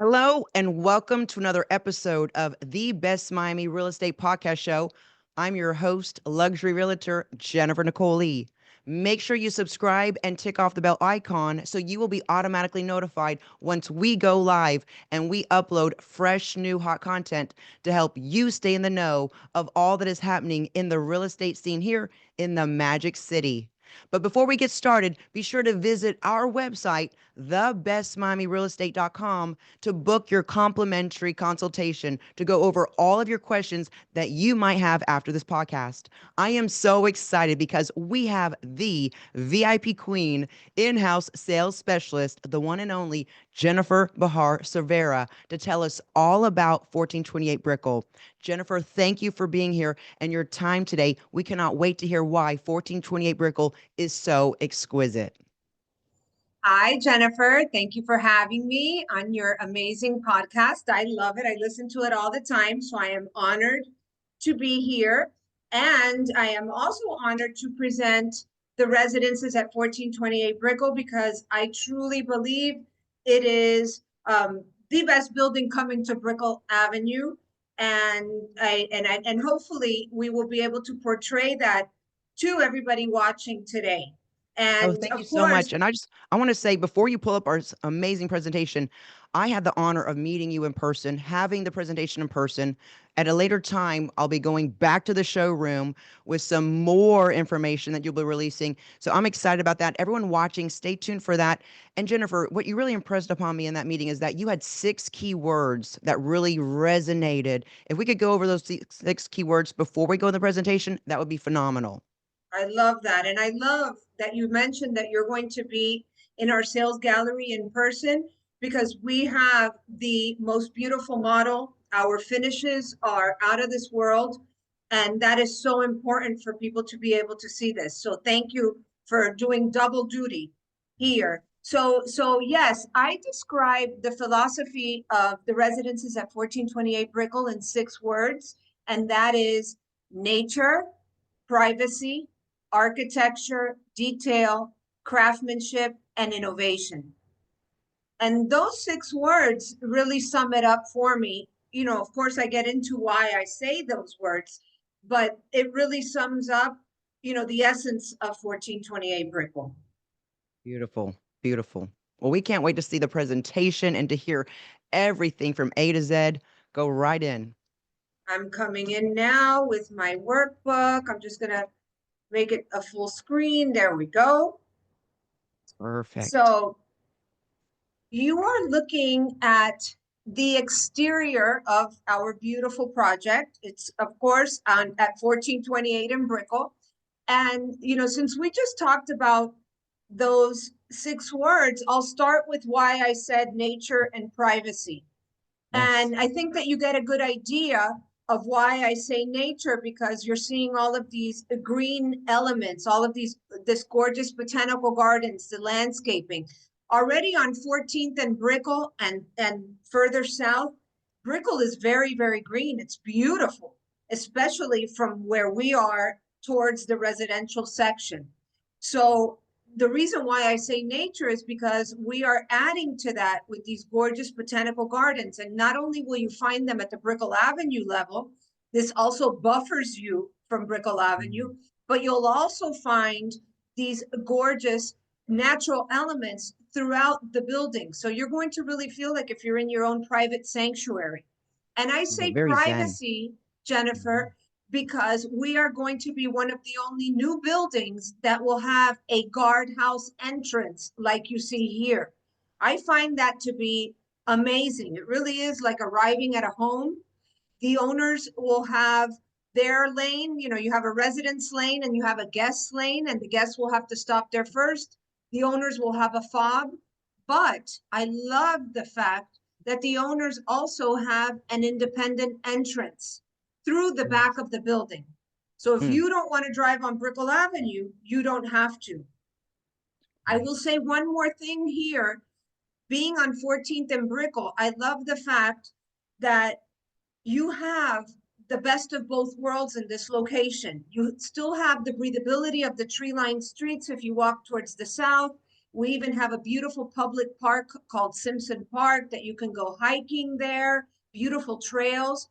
Hello, and welcome to another episode of the Best Miami Real Estate Podcast Show. I'm your host, luxury realtor Jennifer Nicole Lee. Make sure you subscribe and tick off the bell icon so you will be automatically notified once we go live and we upload fresh, new, hot content to help you stay in the know of all that is happening in the real estate scene here in the Magic City. But before we get started, be sure to visit our website, thebestmiamirealestate.com, to book your complimentary consultation to go over all of your questions that you might have after this podcast. I am so excited because we have the VIP queen, in-house sales specialist, the one and only Jennifer Behar-Cervera, to tell us all about 1428 Brickell. Jennifer, thank you for being here and your time today. We cannot wait to hear why 1428 Brickell is so exquisite. Hi, Jennifer. Thank you for having me on your amazing podcast. I love it. I listen to it all the time. So I am honored to be here. And I am also honored to present the residences at 1428 Brickell because I truly believe it is the best building coming to Brickell Avenue. And hopefully we will be able to portray that to everybody watching today. Oh, And thank you of so course, much. And I want to say before you pull up our amazing presentation, I had the honor of meeting you in person, having the presentation in person. At a later time, I'll be going back to the showroom with some more information that you'll be releasing. So I'm excited about that. Everyone watching, stay tuned for that. And Jennifer, what you really impressed upon me in that meeting is that you had 6 key words that really resonated. If we could go over those six keywords before we go in the presentation, that would be phenomenal. I love that. And I love that you mentioned that you're going to be in our sales gallery in person because we have the most beautiful model. Our finishes are out of this world. And that is so important for people to be able to see this. So thank you for doing double duty here. So yes, I describe the philosophy of the residences at 1428 Brickell in 6 words, and that is nature, privacy, architecture, detail, craftsmanship, and innovation. And those 6 words really sum it up for me. You know, of course, I get into why I say those words, but it really sums up, the essence of 1428 Brickell. Beautiful, beautiful. Well, we can't wait to see the presentation and to hear everything from A to Z. Go right in. I'm coming in now with my workbook. I'm just going to make it a full screen. There we go. Perfect. So you are looking at the exterior of our beautiful project. It's, of course, at 1428 in Brickell. And, since we just talked about those 6 words, I'll start with why I said nature and privacy. Yes. And I think that you get a good idea of why I say nature because you're seeing all of these green elements, all of this gorgeous botanical gardens, the landscaping. Already on 14th and Brickell and further south, Brickell is very, very green. It's beautiful, especially from where we are towards the residential section. So the reason why I say nature is because we are adding to that with these gorgeous botanical gardens. And not only will you find them at the Brickell Avenue level, this also buffers you from Brickell Avenue, but you'll also find these gorgeous natural elements throughout the building. So you're going to really feel like if you're in your own private sanctuary. And I Yeah, say very zen. privacy, Mhm. Jennifer, because we are going to be one of the only new buildings that will have a guardhouse entrance like you see here. I find that to be amazing. It really is like arriving at a home. The owners will have their lane, you have a residence lane and you have a guest lane, and the guests will have to stop there first. The owners will have a fob, but I love the fact that the owners also have an independent entrance through the back Yes. of the building. So if Mm, you don't want to drive on Brickell Avenue, you don't have to. I right. will say one more thing here. Being on 14th and Brickell, I love the fact that you have the best of both worlds in this location. You still have the breathability of the tree-lined streets if you walk towards the south. We even have a beautiful public park called Simpson Park that you can go hiking there, beautiful trails.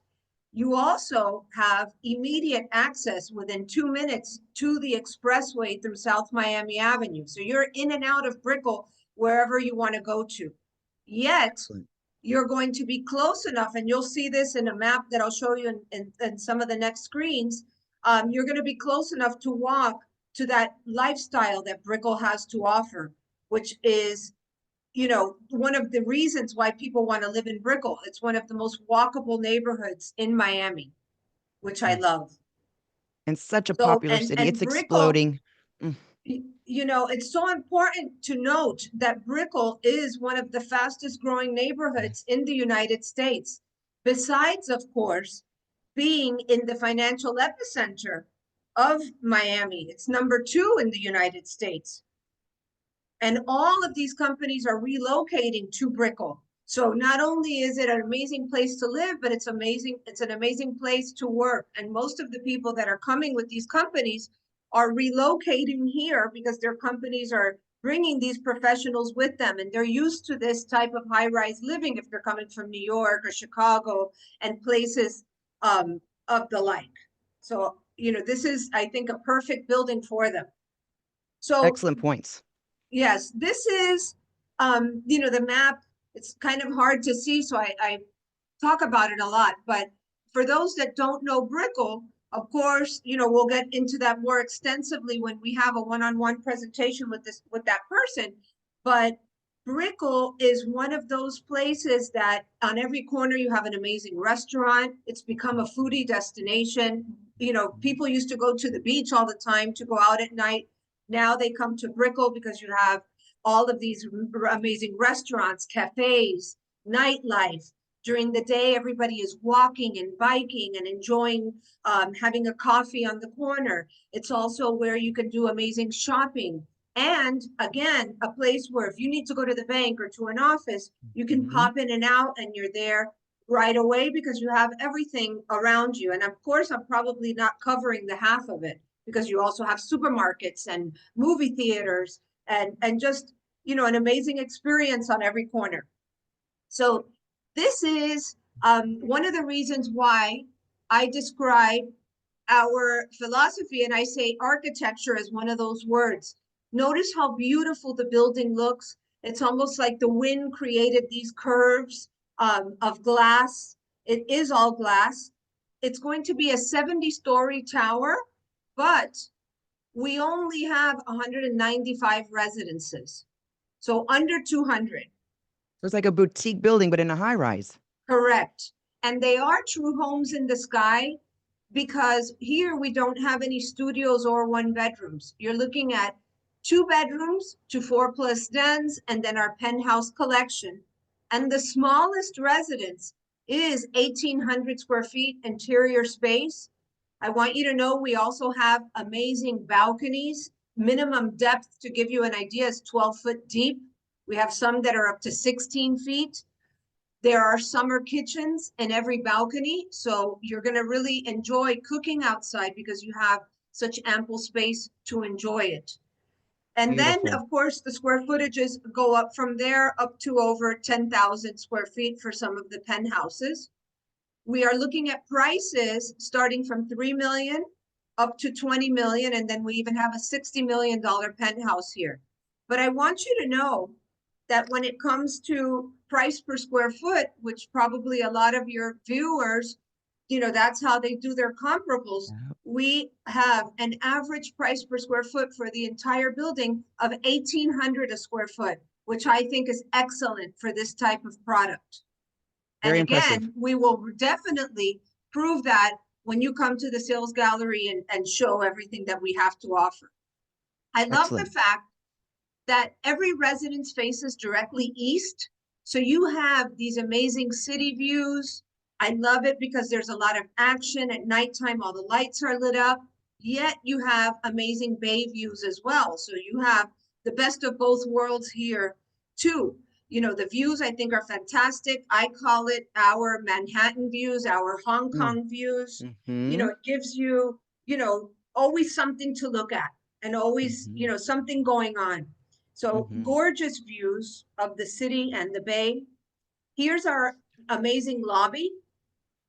You also have immediate access within 2 minutes to the expressway through South Miami Avenue. So you're in and out of Brickell wherever you want to go to. Yet, Excellent. you're going to be close enough, and you'll see this in a map that I'll show you in some of the next screens. You're going to be close enough to walk to that lifestyle that Brickell has to offer, which is, one of the reasons why people want to live in Brickell. It's one of the most walkable neighborhoods in Miami, which I Mm. love. And such a So, popular and city. and It's Brickell, exploding. Mm. it's so important to note that Brickell is one of the fastest growing neighborhoods in the United States. Besides, of course, being in the financial epicenter of Miami, it's number 2 in the United States. And all of these companies are relocating to Brickell. So not only is it an amazing place to live, but it's an amazing place to work. And most of the people that are coming with these companies are relocating here because their companies are bringing these professionals with them, and they're used to this type of high-rise living if they're coming from New York or Chicago and places of the like. So, this is, I think, a perfect building for them. So Excellent points. yes, this is, the map. It's kind of hard to see, so I talk about it a lot. But for those that don't know Brickell, of course, we'll get into that more extensively when we have a one-on-one presentation with that person. But Brickell is one of those places that on every corner you have an amazing restaurant. It's become a foodie destination. People used to go to the beach all the time to go out at night. Now they come to Brickell because you have all of these amazing restaurants, cafes, nightlife. During the day, everybody is walking and biking and enjoying having a coffee on the corner. It's also where you can do amazing shopping. And again, a place where if you need to go to the bank or to an office, you can Mhm. pop in and out and you're there right away because you have everything around you. And of course, I'm probably not covering the half of it because you also have supermarkets and movie theaters and just, an amazing experience on every corner. So this is one of the reasons why I describe our philosophy, and I say architecture as one of those words. Notice how beautiful the building looks. It's almost like the wind created these curves of glass. It is all glass. It's going to be a 70-story tower, but we only have 195 residences. So under 200. So it's like a boutique building, but in a high rise. Correct. And they are true homes in the sky because here we don't have any studios or one bedrooms. You're looking at 2 bedrooms to 4+ dens and then our penthouse collection. And the smallest residence is 1,800 square feet interior space. I want you to know we also have amazing balconies. Minimum depth, to give you an idea, is 12 foot deep. We have some that are up to 16 feet. There are summer kitchens in every balcony, so you're going to really enjoy cooking outside because you have such ample space to enjoy it. And then, Beautiful. of course, the square footages go up from there up to over 10,000 square feet for some of the penthouses. We are looking at prices starting from 3 million up to 20 million, and then we even have a $60 million penthouse here. But I want you to know that when it comes to price per square foot, which probably a lot of your viewers, that's how they do their comparables. Yeah. We have an average price per square foot for the entire building of 1,800 a square foot, which I think is excellent for this type of product. And Very impressive. again, we will definitely prove that when you come to the sales gallery and show everything that we have to offer. I love the Excellent. fact that every residence faces directly east. So you have these amazing city views. I love it because there's a lot of action at nighttime. All the lights are lit up, yet you have amazing bay views as well. So you have the best of both worlds here too. The views I think are fantastic. I call it our Manhattan views, our Hong Mm. Kong views. Hmm. It gives you, always something to look at and always, Hmm. something going on. So Mm-hmm. gorgeous views of the city and the bay. Here's our amazing lobby.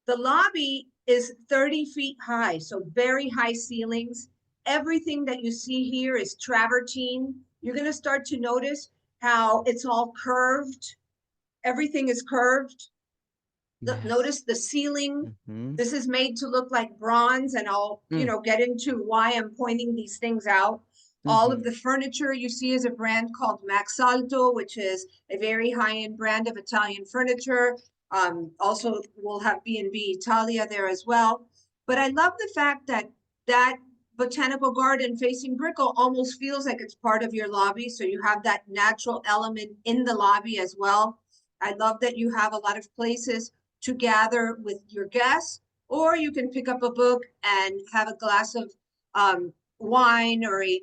The lobby is 30 feet high, so very high ceilings. Everything that you see here is travertine. You're going to start to notice how it's all curved. Everything is curved. Yes. Notice the ceiling. Mm-hmm. This is made to look like bronze, and I'll, Mm. get into why I'm pointing these things out. All of Mm-hmm. the furniture you see is a brand called Max Alto, which is a very high-end brand of Italian furniture. Also, we'll have B&B Italia there as well. But I love the fact that that botanical garden facing Brickell almost feels like it's part of your lobby. So you have that natural element in the lobby as well. I love that you have a lot of places to gather with your guests, or you can pick up a book and have a glass of wine or a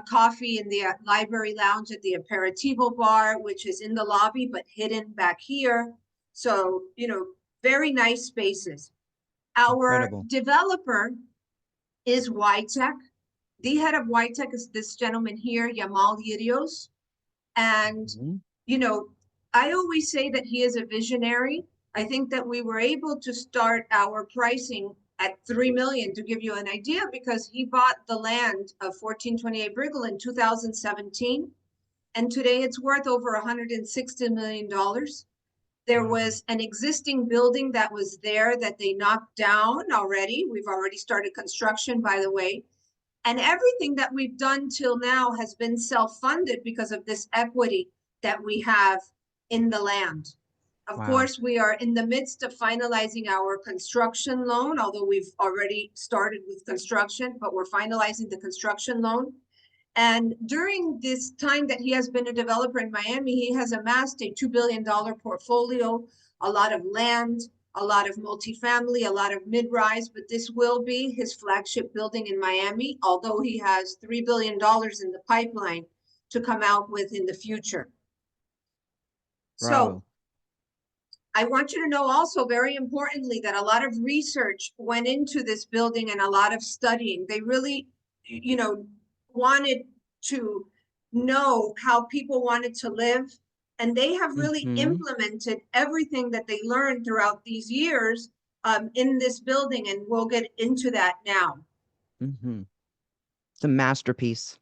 coffee in the library lounge at the aperitivo bar, which is in the lobby but hidden back here. So, very nice spaces. Our Incredible. developer is YTech. The head of YTech is this gentleman here, Yamal Yirios. And, Mm-hmm. you know, I always say that he is a visionary. I think that we were able to start our pricing at 3 million to give you an idea, because he bought the land of 1428 Brickell in 2017, and today it's worth over $160 million. There Wow. was an existing building that was there that they knocked down already. We've already started construction, by the way. And everything that we've done till now has been self-funded because of this equity that we have in the land. Of Wow. course, we are in the midst of finalizing our construction loan, although we've already started with construction, but we're finalizing the construction loan. And during this time that he has been a developer in Miami, he has amassed a $2 billion portfolio, a lot of land, a lot of multifamily, a lot of mid-rise, but this will be his flagship building in Miami, although he has $3 billion in the pipeline to come out with in the future. So Bravo. I want you to know also, very importantly, that a lot of research went into this building and a lot of studying. They really, wanted to know how people wanted to live. And they have really Mm-hmm. implemented everything that they learned throughout these years in this building. And we'll get into that now. Mm-hmm. It's a masterpiece.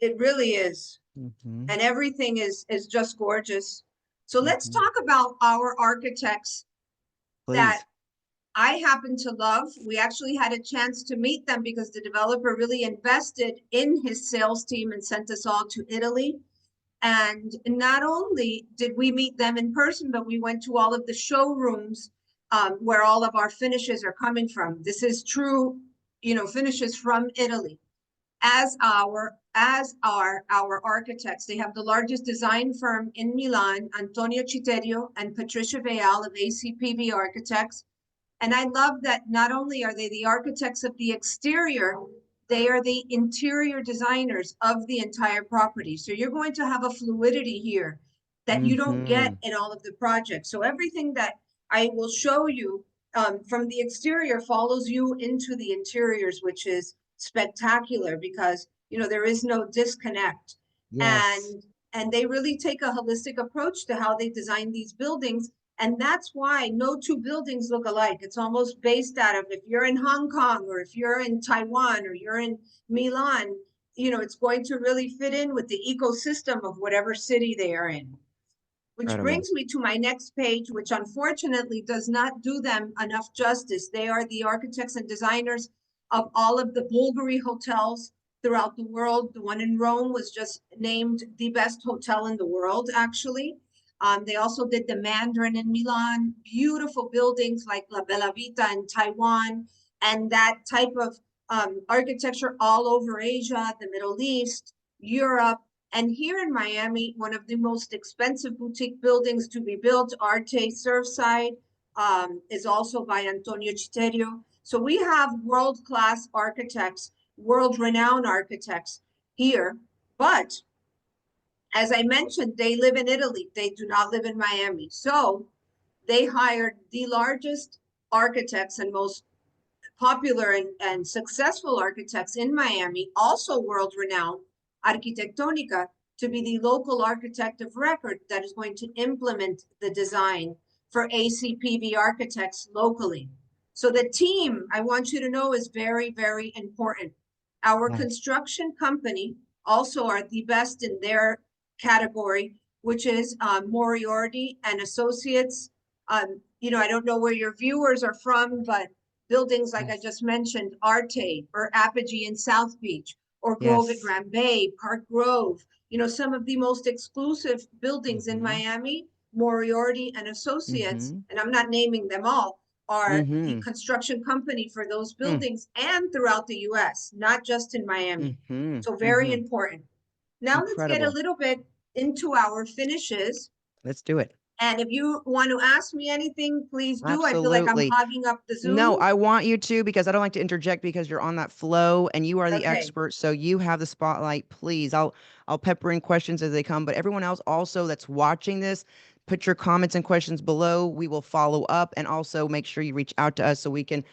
It really is. Mm-hmm. And everything is just gorgeous. So let's Mm-hmm. talk about our architects that Please. I happen to love. We actually had a chance to meet them because the developer really invested in his sales team and sent us all to Italy. And not only did we meet them in person, but we went to all of the showrooms where all of our finishes are coming from. This is true, finishes from Italy. As are our architects. They have the largest design firm in Milan, Antonio Citerio and Patricia Veal of ACPV Architects. And I love that not only are they the architects of the exterior, they are the interior designers of the entire property. So you're going to have a fluidity here that you don't Mm-hmm. get in all of the projects. So everything that I will show you from the exterior follows you into the interiors, which is spectacular because, there is no disconnect. Yes. And they really take a holistic approach to how they design these buildings, and that's why no two buildings look alike. It's almost based out of, if you're in Hong Kong or if you're in Taiwan or you're in Milan, it's going to really fit in with the ecosystem of whatever city they are in. Which Incredible. brings me to my next page, which unfortunately does not do them enough justice. They are the architects and designers of all of the Bulgari hotels throughout the world. The one in Rome was just named the best hotel in the world, actually. They also did the Mandarin in Milan, beautiful buildings like La Bella Vita in Taiwan, and that type of architecture all over Asia, the Middle East, Europe. And here in Miami, one of the most expensive boutique buildings to be built, Arte Surfside, is also by Antonio Citerio. So we have world-class architects, world-renowned architects here. But as I mentioned, they live in Italy. They do not live in Miami. So they hired the largest architects and most popular and successful architects in Miami, also world-renowned, Arquitectónica to be the local architect of record that is going to implement the design for ACPV architects locally. So the team, I want you to know, is very, very important. Our Yes. construction company also are the best in their category, which is Moriarty and Associates. I don't know where your viewers are from, but buildings like I Yes. just mentioned, Arte or Apogee in South Beach, or Grove at Yes. Grand Bay, Park Grove, some of the most exclusive buildings in Mm-hmm. Miami, Moriarty and Associates, Mm-hmm. and I'm not naming them all, are the Mm-hmm. construction company for those buildings and throughout the US, not just in Miami. Mm-hmm. So very Mm-hmm. important. Now let's get a Incredible. little bit into our finishes. Let's do it. And if you want to ask me anything, please do. I feel like I'm Absolutely. hogging up the No, Zoom. I want you to because I don't like to interject because you're on that flow and you are the Okay, expert. So you have the spotlight. Please, I'll pepper in questions as they come. But everyone else also that's watching this, put your comments and questions below. We will follow up and also make sure you reach out to us so we can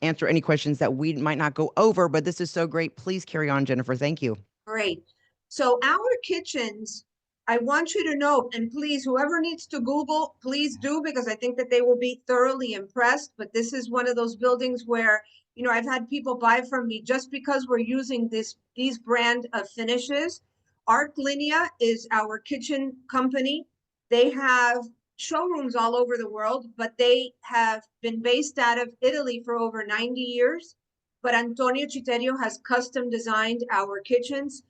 answer any questions that we might not go over. But this is so great. Please carry on, Jennifer. Thank you. great. So our kitchens, I want you to know, and please, whoever needs to Google, please do, because I think that they will be thoroughly impressed. But this is one of those buildings where, I've had people buy from me just because we're using these brand of finishes. Arc Linea is our kitchen company. They have showrooms all over the world, but they have been based out of Italy for over 90 years. But Antonio Citerio has custom designed our kitchens.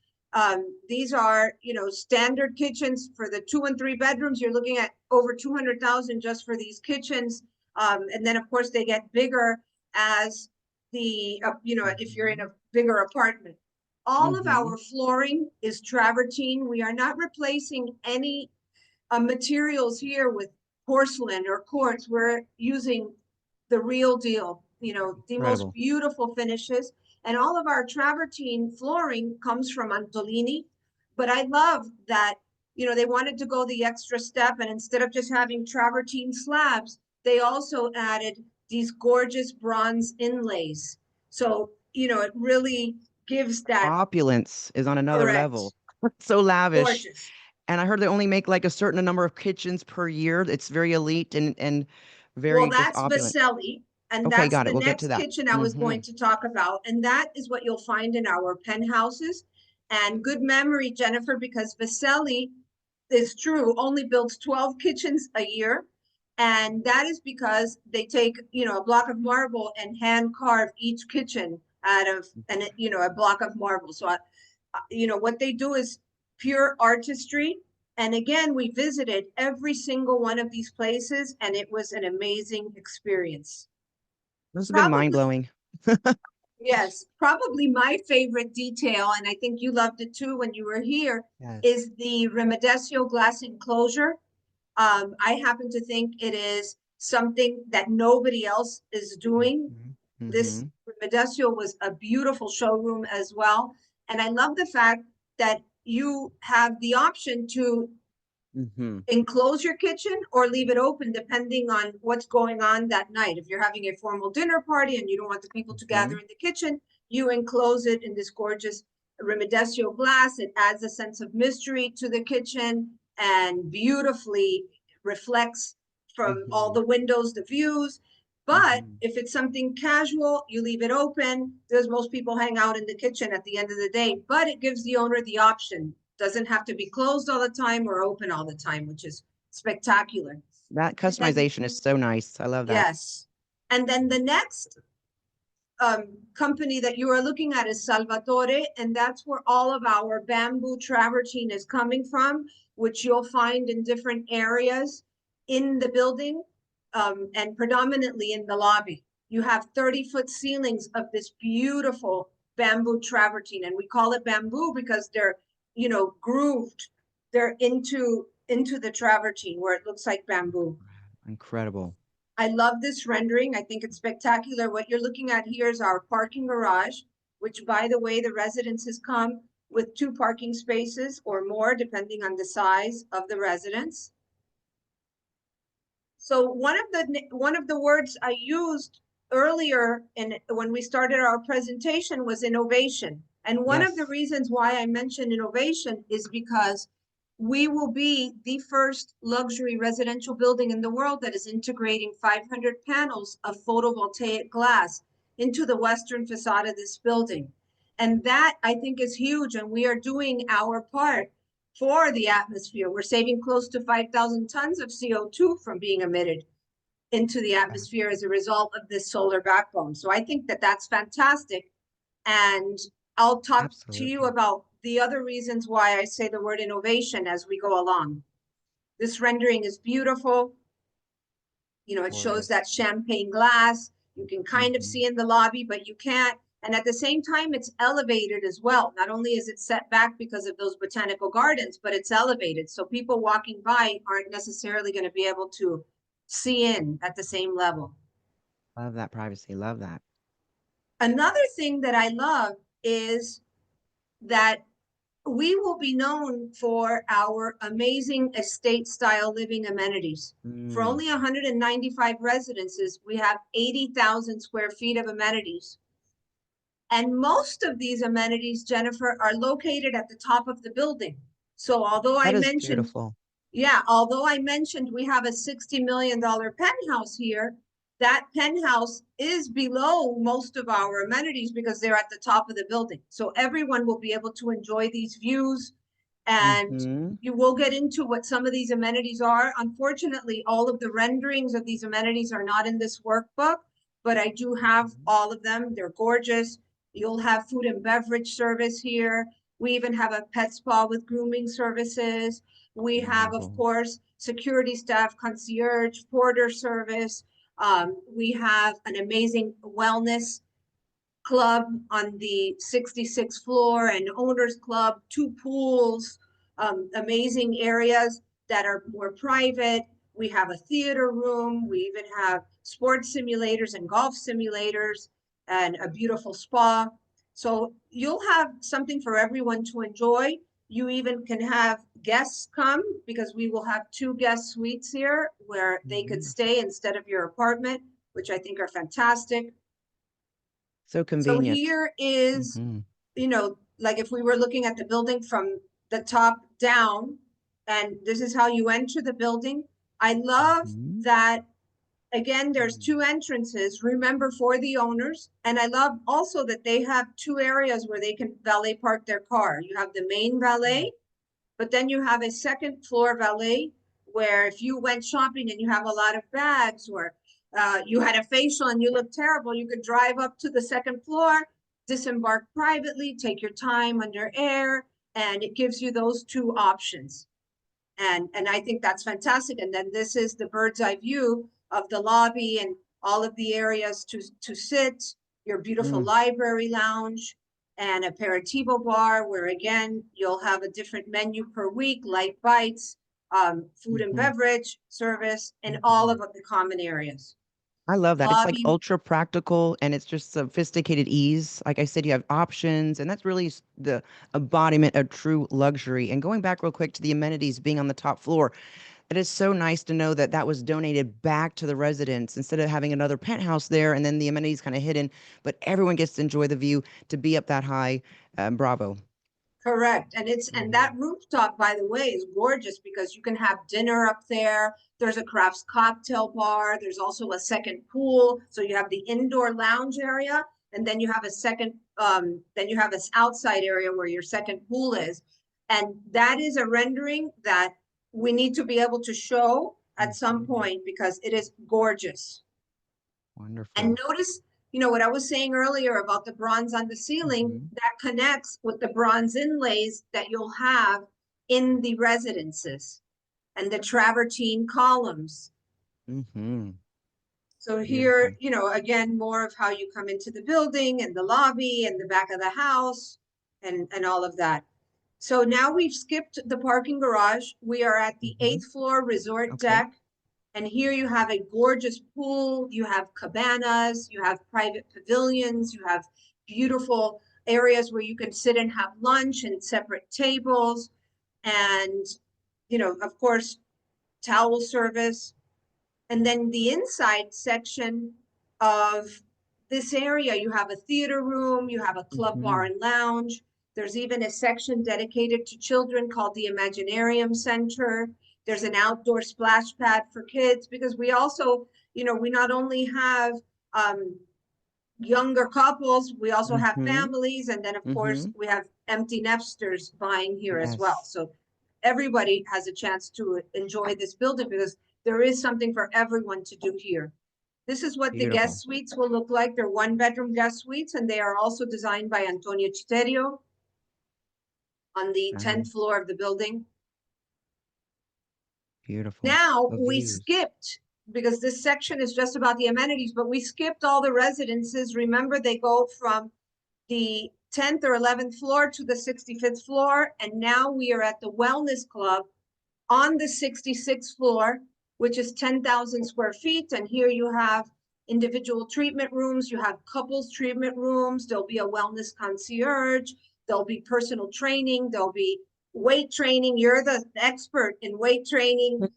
These are, standard kitchens for the 2 and 3 bedrooms. You're looking at over 200,000 just for these kitchens. And then of course they get bigger as if you're in a bigger apartment. All of Mm-hmm. our flooring is travertine. We are not replacing any materials here with porcelain or quartz. We're using the real deal, the most Incredible. beautiful finishes. And all of our travertine flooring comes from Antolini. But I love that, they wanted to go the extra step. And instead of just having travertine slabs, they also added these gorgeous bronze inlays. So, it really gives that Opulence is on another level. correct, So lavish. gorgeous. And I heard they only make like a certain number of kitchens per year. It's very elite and Well, very just that's opulent. Vaselli, and Okay, that's got the it. We'll get to next that. kitchen I was Mm-hmm. going to talk about. And that is what you'll find in our penthouses. And good memory, Jennifer, because Vaselli is true, only builds 12 kitchens a year. And that is because they take, a block of marble and hand carve each kitchen out of, a block of marble. So, what they do is pure artistry. And again, we visited every single one of these places, and it was an amazing experience. This has been mind Probably, blowing. yes, probably my favorite detail, and I think you loved it too when you were here, Yes. is the Remedesio glass enclosure. I happen to think it is something that nobody else is doing. Mm-hmm. This Mm-hmm. Remedesio was a beautiful showroom as well. And I love the fact that you have the option to Mm-hmm. enclose your kitchen or leave it open depending on what's going on that night. If you're having a formal dinner party and you don't want the people to Mm-hmm. gather in the kitchen, you enclose it in this gorgeous Remedesio glass. It adds a sense of mystery to the kitchen and beautifully reflects from all Mm-hmm. the windows, the views. But Mm-hmm. if it's something casual, you leave it open, because most people hang out in the kitchen at the end of the day, but it gives the owner the option. Doesn't have to be closed all the time or open all the time, which is spectacular. That And then, customization is so nice. I love that. yes. And then the next company that you are looking at is Salvatore, and that's where all of our bamboo travertine is coming from, which you'll find in different areas in the building, and predominantly in the lobby. You have 30-foot ceilings of this beautiful bamboo travertine, and we call it bamboo because they're, grooved. They're into the travertine where it looks like bamboo. Incredible. I love this rendering. I think it's spectacular. What you're looking at here is our parking garage, which, by the way, the residences come with 2 parking spaces or more, depending on the size of the residence. So one of the words I used earlier when we started our presentation was innovation. And one of the Yes. reasons why I mentioned innovation is because we will be the first luxury residential building in the world that is integrating 500 panels of photovoltaic glass into the western facade of this building. And that I think is huge. And we are doing our part for the atmosphere. We're saving close to 5,000 tons of CO2 from being emitted into the atmosphere as a result of this solar backbone. So I think that that's fantastic. And I'll talk to you Absolutely. about the other reasons why I say the word innovation as we go along. This rendering is beautiful. You know, it shows Gorgeous. that champagne glass. You can kind of Hmm. see in the lobby, but you can't. And at the same time, it's elevated as well. Not only is it set back because of those botanical gardens, but it's elevated. So people walking by aren't necessarily going to be able to see in at the same level. Love that privacy. Love that. Another thing that I love is that we will be known for our amazing estate style living amenities. For Mm. only 195 residences, we have 80,000 square feet of amenities. And most of these amenities, Jennifer, are located at the top of the building. So although I That is mentioned, beautiful. yeah, although I mentioned we have a $60 million penthouse here, that penthouse is below most of our amenities because they're at the top of the building. So everyone will be able to enjoy these views, and Hmm. you will get into what some of these amenities are. Unfortunately, all of the renderings of these amenities are not in this workbook, but I do have all of them. They're gorgeous. You'll have food and beverage service here. We even have a pet spa with grooming services. We have, of Wonderful. course, security staff, concierge, porter service. We have an amazing wellness club on the 66th floor, and owners club, two pools, amazing areas that are more private. We have a theater room. We even have sports simulators and golf simulators and a beautiful spa. So you'll have something for everyone to enjoy. You even can have guests come because we will have two guest suites here where they could Wonderful. stay instead of your apartment, which I think are fantastic. So So convenient. here is, Hmm. you know, like if we were looking at the building from the top down, and this is how you enter the building. I love Hmm. that, again, there's two entrances, remember, for the owners. And I love also that they have two areas where they can valet park their car. You have the main valet, but then you have a second floor valet where if you went shopping and you have a lot of bags, or you had a facial and you look terrible, you could drive up to the second floor, disembark privately, take your time under air, and it gives you those two options. And I think that's fantastic. And then this is the bird's eye view of the lobby and all of the areas to sit, your beautiful Mm. library lounge, and aperitivo bar, where again, you'll have a different menu per week, light bites, food and Hmm. beverage service, and all of Hmm. the common areas. I love that. It's like Lobby, ultra practical and it's just sophisticated ease. Like I said, you have options, and that's really the embodiment of true luxury. And going back real quick to the amenities being on the top floor, it is so nice to know that that was donated back to the residents instead of having another penthouse there and then the amenities kind of hidden, but everyone gets to enjoy the view to be up that high. Bravo. correct. And that Hmm. rooftop, by the way, is gorgeous because you can have dinner up there. There's a crafts cocktail bar. There's also a second pool. So you have the indoor lounge area, and then you have a second, then you have this outside area where your second pool is. And that is a rendering that we need to be able to show at some Hmm. point because it is gorgeous. And Wonderful. notice, you know, what I was saying earlier about the bronze on the ceiling, Hmm. that connects with the bronze inlays that you'll have in the residences and the travertine columns. Hmm. So here, Beautiful. you know, again, more of how you come into the building and the lobby and the back of the house and all of that. So now we've skipped the parking garage. We are at the Hmm. eighth floor resort Okay. deck. And here you have a gorgeous pool, you have cabanas, you have private pavilions, you have beautiful areas where you can sit and have lunch and separate tables. And, you know, of course, towel service. And then the inside section of this area, you have a theater room, you have a club, bar, Mhm. and lounge. There's even a section dedicated to children called the Imaginarium Center. There's an outdoor splash pad for kids because we also, we not only have um, younger couples, we also have Mhm. families, and then of course Mhm. we have empty nesters buying here as well. Yes. So everybody has a chance to enjoy this building because there is something for everyone to do here. This is what the Beautiful. guest suites will look like. They're one-bedroom guest suites, and they are also designed by Antonio Citerio on the 10th Nice. floor of the building. Beautiful. Now The we views. skipped because this section is just about the amenities, but we skipped all the residences. Remember, they go from the 10th or 11th floor to the 65th floor, and now we are at the Wellness Club on the 66th floor, which is 10,000 square feet. And here you have individual treatment rooms, you have couples treatment rooms, there'll be a wellness concierge, there'll be personal training, there'll be weight training. You're the expert in weight training.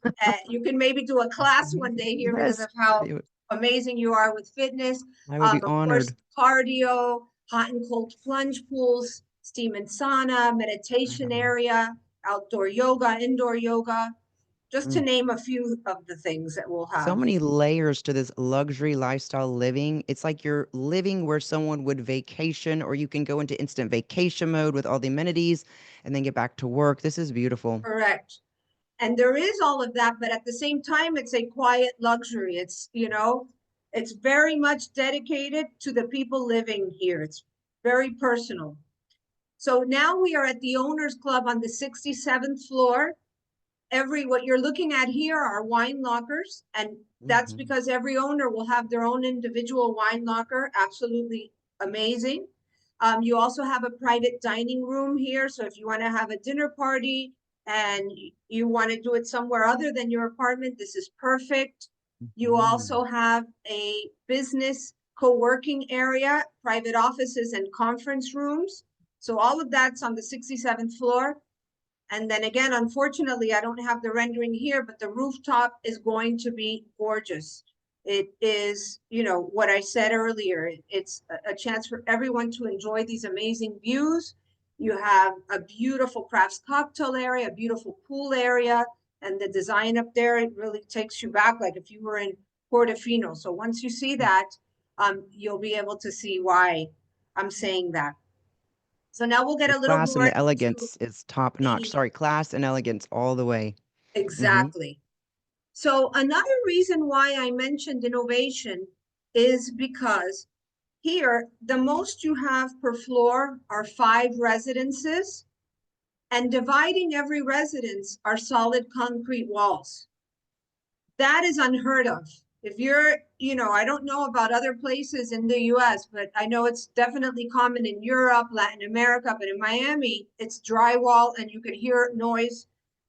You can maybe do a class one day here because Yes. of how It amazing you are with fitness. I would be Of course, honored. cardio, hot and cold plunge pools, steam and sauna, meditation Wow. area, outdoor yoga, indoor yoga, just to Mm. name a few of the things that we'll So have. many layers to this luxury lifestyle living. It's like you're living where someone would vacation, or you can go into instant vacation mode with all the amenities and then get back to work. This is beautiful. Correct. And there is all of that, but at the same time, it's a quiet luxury. It's very much dedicated to the people living here. It's very personal. So now we are at the Owners Club on the 67th floor. What you're looking at here are wine lockers, and that's Mhm. because every owner will have their own individual wine locker. Absolutely amazing. You also have a private dining room here, so if you want to have a dinner party and you want to do it somewhere other than your apartment, this is perfect. You Mhm. also have a business co-working area, private offices, and conference rooms. So all of that's on the 67th floor. And then again, unfortunately, I don't have the rendering here, but the rooftop is going to be gorgeous. It is, what I said earlier, it's a chance for everyone to enjoy these amazing views. You have a beautiful crafts cocktail area, a beautiful pool area, and the design up there, it really takes you back like if you were in Portofino. So once you see that, you'll be able to see why I'm saying that. So now we'll get The a little class and more the into elegance is top notch. the Sorry, class and elegance all the way. Mhm. exactly. So another reason why I mentioned innovation is because here, the most you have per floor are 5 residences, and dividing every residence are solid concrete walls. That is unheard of. If you're, I don't know about other places in the US, but I know it's definitely common in Europe, Latin America, but in Miami, it's drywall and you could hear noise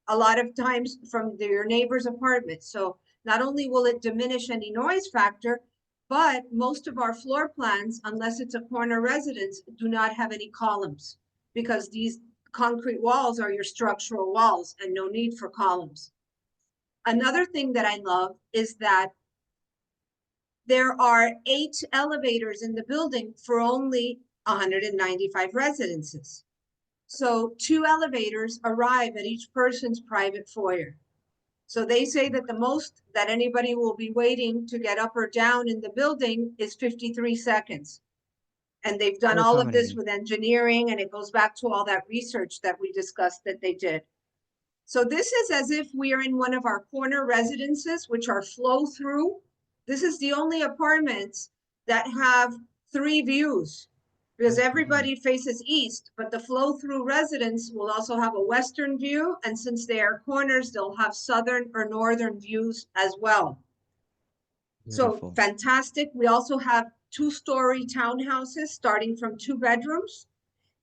a lot of times from your neighbor's apartment. So not only will it diminish any noise factor, but most of our floor plans, unless it's a corner residence, do not have any columns because these concrete walls are your structural walls and no need for columns. Another thing that I love is that there are 8 elevators in the building for only 195 residences. So 2 elevators arrive at each person's private foyer. So they say that the most that anybody will be waiting to get up or down in the building is 53 seconds. And they've done So all of this accommodating. with engineering, and it goes back to all that research that we discussed that they did. So this is as if we are in one of our corner residences, which are flow through. This is the only apartments that have 3 views because Mhm. everybody faces east, but the flow through residence will also have a western view. And since they are corners, they'll have southern or northern views as well. So Beautiful. fantastic. We also have 2-story townhouses starting from 2 bedrooms.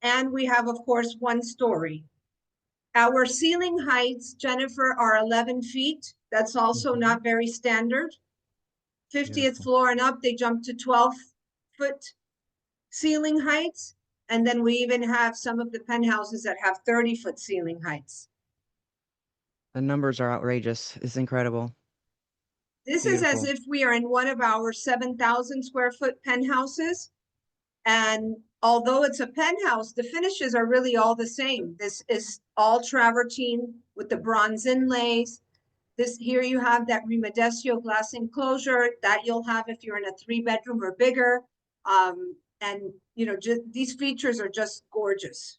And we have, of course, 1-story. Our ceiling heights, Jennifer, are 11 feet. That's also Mhm. not very standard. 50th Beautiful. floor and up, they jump to 12-foot ceiling heights. And then we even have some of the penthouses that have 30-foot ceiling heights. The numbers are outrageous. It's incredible. This is as Beautiful. if we are in one of our 7,000 square foot penthouses. And although it's a penthouse, the finishes are really all the same. This is all travertine with the bronze inlays. This here you have that rimedesio glass enclosure that you'll have if you're in a 3-bedroom or bigger. And you know, just these features are just gorgeous.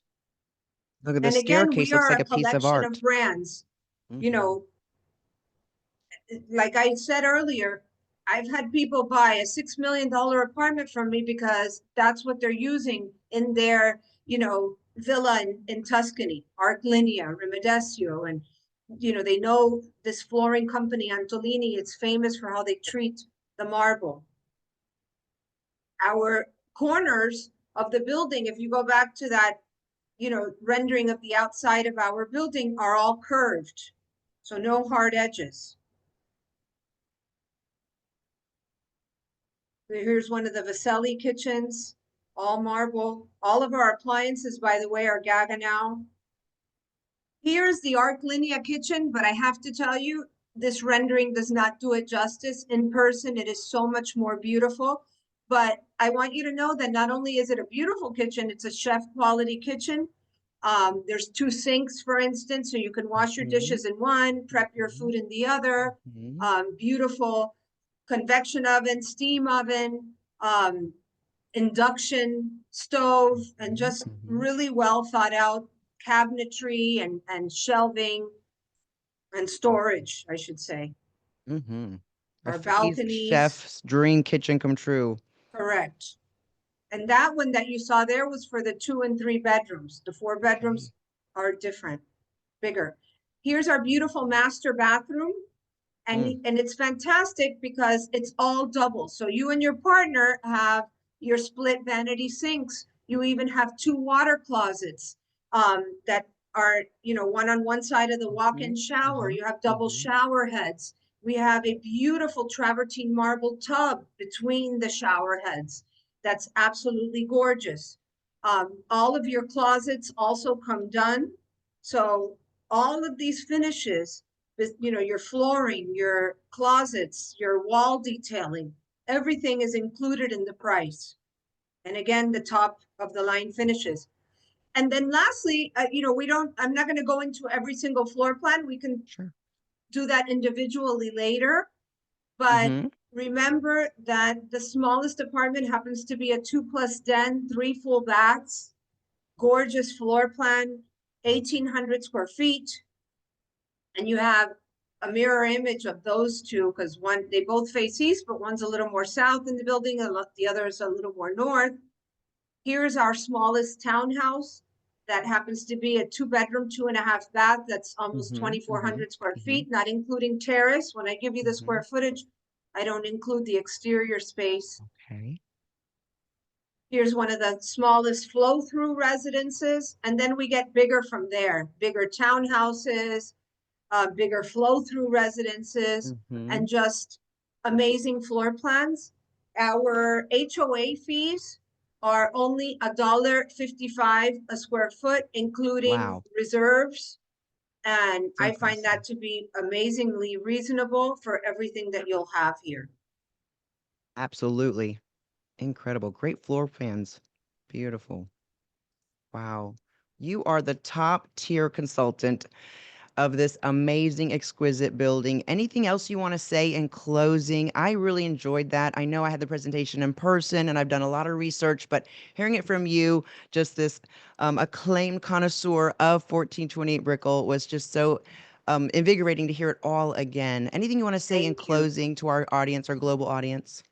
Look at the And again, we staircase, looks are like a a piece of collection of art. brands. You Hmm. know, like I said earlier, I've had people buy a $6 million apartment from me because that's what they're using in their, you know, villa in Tuscany, Arclinia, Rimedesio, and you know, they know this flooring company, Antolini. It's famous for how they treat the marble. Our corners of the building, if you go back to that, you know, rendering of the outside of our building, are all curved, so no hard edges. Here's one of the Vaselli kitchens, all marble. All of our appliances, by the way, are Gaggenau. Here's the Arclinia kitchen, but I have to tell you, this rendering does not do it justice. In person, it is so much more beautiful. But I want you to know that not only is it a beautiful kitchen, it's a chef quality kitchen. There's 2 sinks, for instance, so you can wash your Hmm. dishes in one, prep your Hmm. food in the other. Hmm. Beautiful convection oven, steam oven, induction stove, and Hmm. just Hmm. really well thought out cabinetry and shelving and storage, I should say. Hmm. A Our phase balconies, chef's dream kitchen come true. correct. And that one that you saw there was for the 2 and 3 bedrooms. The 4 Okay. bedrooms are different, bigger. Here's our beautiful master bathroom. Mm. And it's fantastic because it's all double. So you and your partner have your split vanity sinks. You even have 2 water closets that are, you know, one on one side of the Hmm. walk-in shower. Hmm. You have double Hmm. shower heads. We have a beautiful travertine marble tub between the shower heads. That's absolutely gorgeous. All of your closets also come done. So all of these finishes, you know, your flooring, your closets, your wall detailing, everything is included in the price. And again, the top of the line finishes. And then lastly, you know, I'm not going to go into every single floor plan. We can Sure. do that individually later. But Hmm. remember that the smallest apartment happens to be a 2+ den, 3 full baths, gorgeous floor plan, 1,800 square feet. And you have a mirror image of those two because they both face east, but one's a little more south in the building, and the other is a little more north. Here's our smallest townhouse that happens to be a 2-bedroom, 2.5 bath. That's almost Hmm. 2,400 square Hmm. feet, not including terrace. When I give you the Hmm. square footage, I don't include the exterior space. Okay. Here's one of the smallest flow-through residences, and then we get bigger from there. Bigger townhouses, bigger flow-through residences, Hmm. and just amazing floor plans. Our HOA fees are only $1.55 a square foot, including Wow. reserves. And It's I find impressive. that to be amazingly reasonable for everything that you'll have here. Absolutely. Incredible. Great floor plans. Beautiful. Wow. You are the top tier consultant of this amazing, exquisite building. Anything else you want to say in closing? I really enjoyed that. I know I had the presentation in person and I've done a lot of research, but hearing it from you, just this acclaimed connoisseur of 1428 Brickell, was just so invigorating to hear it all again. Anything you want to say in Thank you. closing to our audience, our global audience?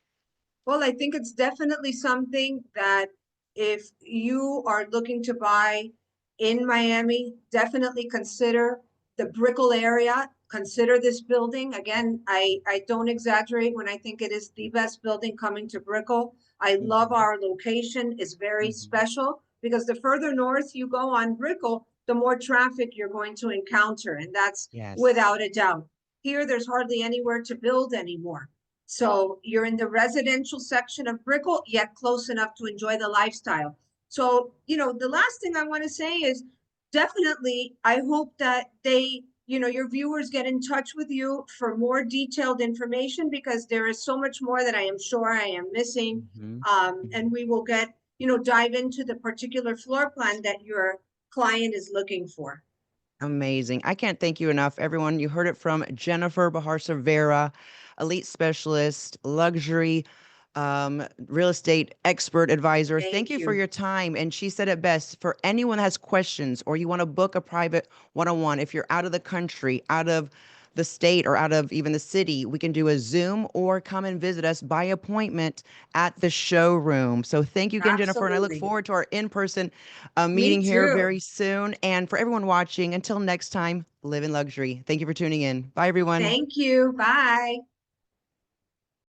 Well, I think it's definitely something that if you are looking to buy in Miami, definitely consider the Brickell area. Consider this building. Again, I don't exaggerate when I think it is the best building coming to Brickell. I love Hmm. our location. It's very Hmm. special because the further north you go on Brickell, the more traffic you're going to encounter. And that's Yes. without a doubt. Here, there's hardly anywhere to build anymore. So you're in the residential section of Brickell, yet close enough to enjoy the lifestyle. So, you know, the last thing I want to say is definitely, I hope that they your viewers get in touch with you for more detailed information, because there is so much more that I am sure I am missing. Mhm. And we will dive into the particular floor plan that your client is looking for. Amazing. I can't thank you enough, everyone. You heard it from Jennifer Behar-Cervera, elite specialist, luxury, real estate expert advisor. Thank Thank you for you. your time. And she said it best, for anyone that has questions or you want to book a private one-on-one, if you're out of the country, out of the state, or out of even the city, we can do a Zoom or come and visit us by appointment at the showroom. So thank you again, Jennifer, and I look Absolutely. forward to our in-person Me meeting here too. very soon. And for everyone watching, until next time, live in luxury. Thank you for tuning in. Bye, everyone. Thank you. Bye.